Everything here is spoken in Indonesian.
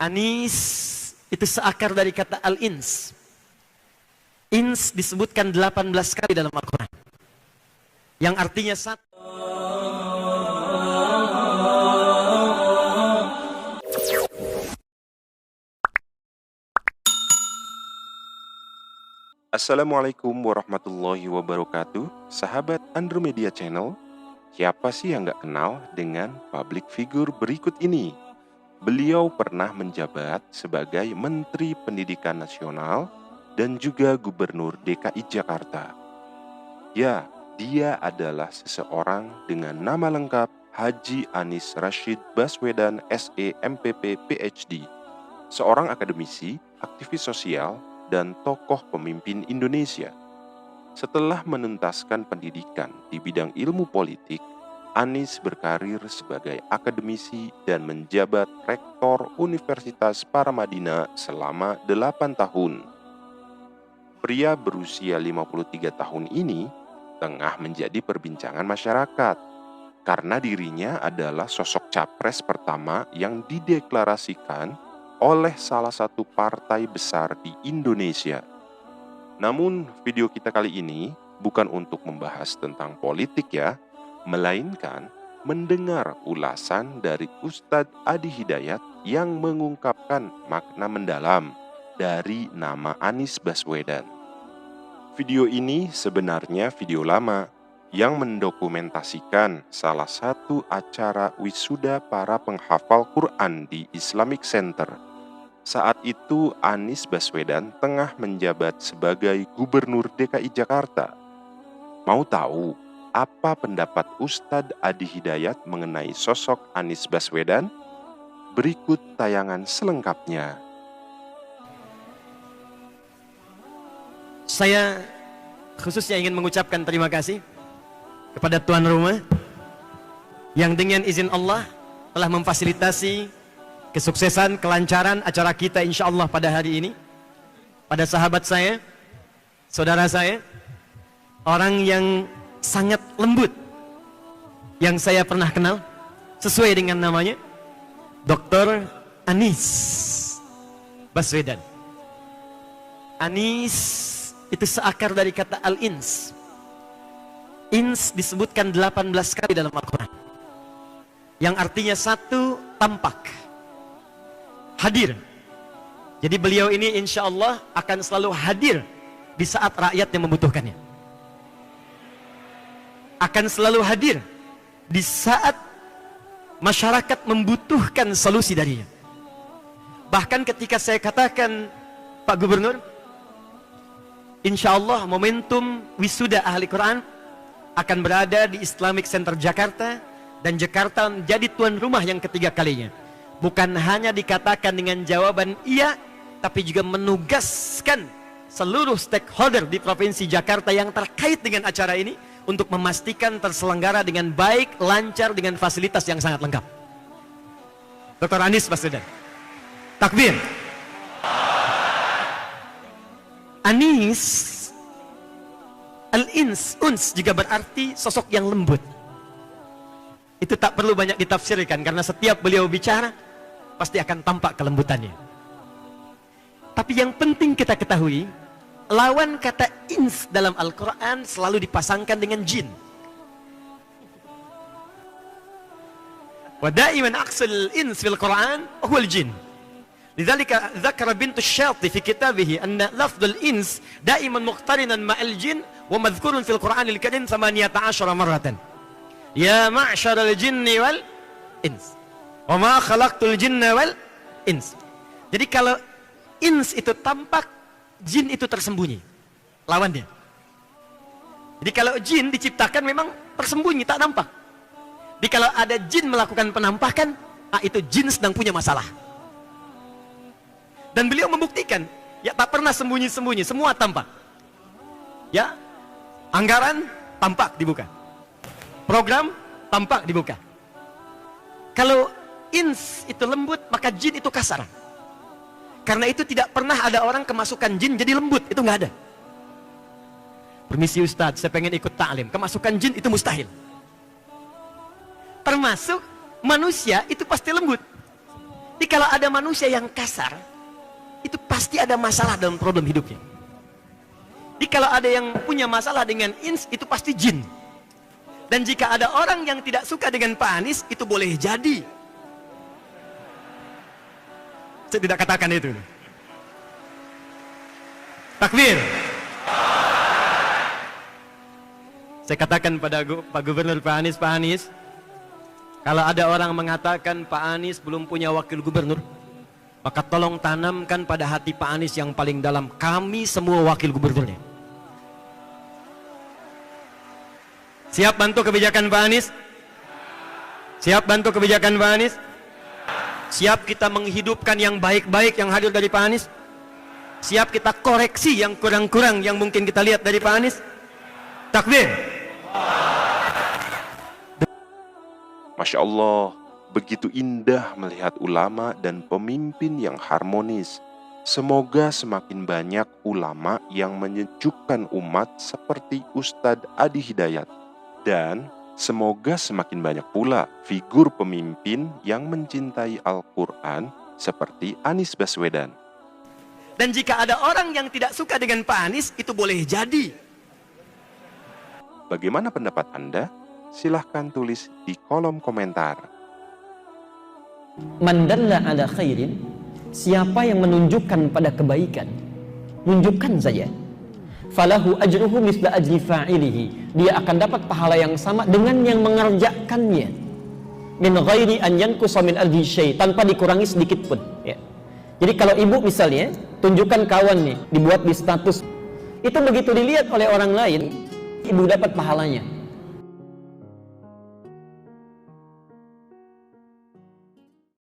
Anis itu seakar dari kata al-ins. Ins disebutkan 18 kali dalam Al-Quran, yang artinya satu. Assalamualaikum warahmatullahi wabarakatuh. Sahabat Andromedia Channel, siapa sih yang gak kenal dengan public figure berikut ini? Beliau pernah menjabat sebagai Menteri Pendidikan Nasional dan juga Gubernur DKI Jakarta. Ya, dia adalah seseorang dengan nama lengkap Haji Anies Rashid Baswedan SE MPP PhD, seorang akademisi, aktivis sosial, dan tokoh pemimpin Indonesia. Setelah menuntaskan pendidikan di bidang ilmu politik, Anies berkarir sebagai akademisi dan menjabat Rektor Universitas Paramadina selama 8 tahun. Pria berusia 53 tahun ini tengah menjadi perbincangan masyarakat karena dirinya adalah sosok capres pertama yang dideklarasikan oleh salah satu partai besar di Indonesia. Namun video kita kali ini bukan untuk membahas tentang politik ya, melainkan mendengar ulasan dari Ustadz Adi Hidayat yang mengungkapkan makna mendalam dari nama Anies Baswedan. Video ini sebenarnya video lama yang mendokumentasikan salah satu acara wisuda para penghafal Quran di Islamic Center. Saat itu Anies Baswedan tengah menjabat sebagai Gubernur DKI Jakarta. Mau tahu apa pendapat Ustadz Adi Hidayat mengenai sosok Anies Baswedan? Berikut tayangan selengkapnya. Saya khususnya ingin mengucapkan terima kasih kepada tuan rumah yang dengan izin Allah telah memfasilitasi kesuksesan, kelancaran acara kita insya Allah pada hari ini. Pada sahabat saya, saudara saya, orang yang sangat lembut yang saya pernah kenal, sesuai dengan namanya, Dr. Anies Baswedan. Anies itu seakar dari kata al-ins. Ins disebutkan 18 kali dalam Al-Quran, yang artinya satu, tampak, hadir. Jadi beliau ini insya Allah akan selalu hadir di saat rakyat yang membutuhkannya. Akan selalu hadir di saat masyarakat membutuhkan solusi darinya. Bahkan ketika saya katakan, Pak Gubernur, insya Allah momentum wisuda ahli Quran akan berada di Islamic Center Jakarta, dan Jakarta menjadi tuan rumah yang ketiga kalinya. Bukan hanya dikatakan dengan jawaban iya, tapi juga menugaskan seluruh stakeholder di Provinsi Jakarta yang terkait dengan acara ini untuk memastikan terselenggara dengan baik, lancar, dengan fasilitas yang sangat lengkap. Dr. Anies Baswedan. Takbir. Anies, al-ins, uns juga berarti sosok yang lembut. Itu tak perlu banyak ditafsirkan, karena setiap beliau bicara pasti akan tampak kelembutannya. Tapi yang penting kita ketahui, lawan kata ins dalam Al-Quran selalu dipasangkan dengan jin. Wa da'iman aqsul ins fil Quran huwal jin. Lidzalika dzakara bintu Syati fi kitabih anna lafdzul ins da'iman muqtarinan ma'al jin wa madhkurun fil Qur'anil Karim 18 marratan. Ya ma'syaral jinni wal ins wa ma khalaqtul jinna wal ins. Jadi kalau ins itu tampak, jin itu tersembunyi, lawannya. Jadi kalau jin diciptakan memang tersembunyi, tak nampak. Jadi kalau ada jin melakukan penampakan, itu jin sedang punya masalah. Dan beliau membuktikan, ya tak pernah sembunyi-sembunyi, semua tampak. Ya, anggaran tampak dibuka, program tampak dibuka. Kalau ins itu lembut, maka jin itu kasar. Karena itu tidak pernah ada orang kemasukan jin jadi lembut, itu nggak ada. Permisi Ustadz, saya pengen ikut ta'lim. Kemasukan jin itu mustahil. Termasuk manusia itu pasti lembut. Jadi kalau ada manusia yang kasar, itu pasti ada masalah dalam problem hidupnya. Jadi kalau ada yang punya masalah dengan ins, itu pasti jin. Dan jika ada orang yang tidak suka dengan Pak Anies, itu boleh jadi. Saya tidak katakan itu. Takbir. Saya katakan pada Pak Gubernur Pak Anies, kalau ada orang mengatakan Pak Anies belum punya wakil gubernur, maka tolong tanamkan pada hati Pak Anies yang paling dalam, kami semua wakil gubernurnya. Siap bantu kebijakan Pak Anies? Siap bantu kebijakan Pak Anies? Siap kita menghidupkan yang baik-baik yang hadir dari Pak Anies? Siap kita koreksi yang kurang-kurang yang mungkin kita lihat dari Pak Anies? Takbir. Masya Allah, begitu indah melihat ulama dan pemimpin yang harmonis. Semoga semakin banyak ulama yang menyejukkan umat seperti Ustadz Adi Hidayat. Dan semoga semakin banyak pula figur pemimpin yang mencintai Al-Quran seperti Anies Baswedan. Dan jika ada orang yang tidak suka dengan Pak Anies, itu boleh jadi. Bagaimana pendapat Anda? Silahkan tulis di kolom komentar. Man dalla ala khairin, siapa yang menunjukkan pada kebaikan, tunjukkan saja. Falahu ajruhu misla ajri fa'ilihi, dia akan dapat pahala yang sama dengan yang mengerjakannya. Min ghairi an yanqusa min ajri syai', tanpa dikurangi sedikit pun, ya. Jadi kalau ibu misalnya tunjukkan kawan nih, dibuat di status, itu begitu dilihat oleh orang lain, ibu dapat pahalanya.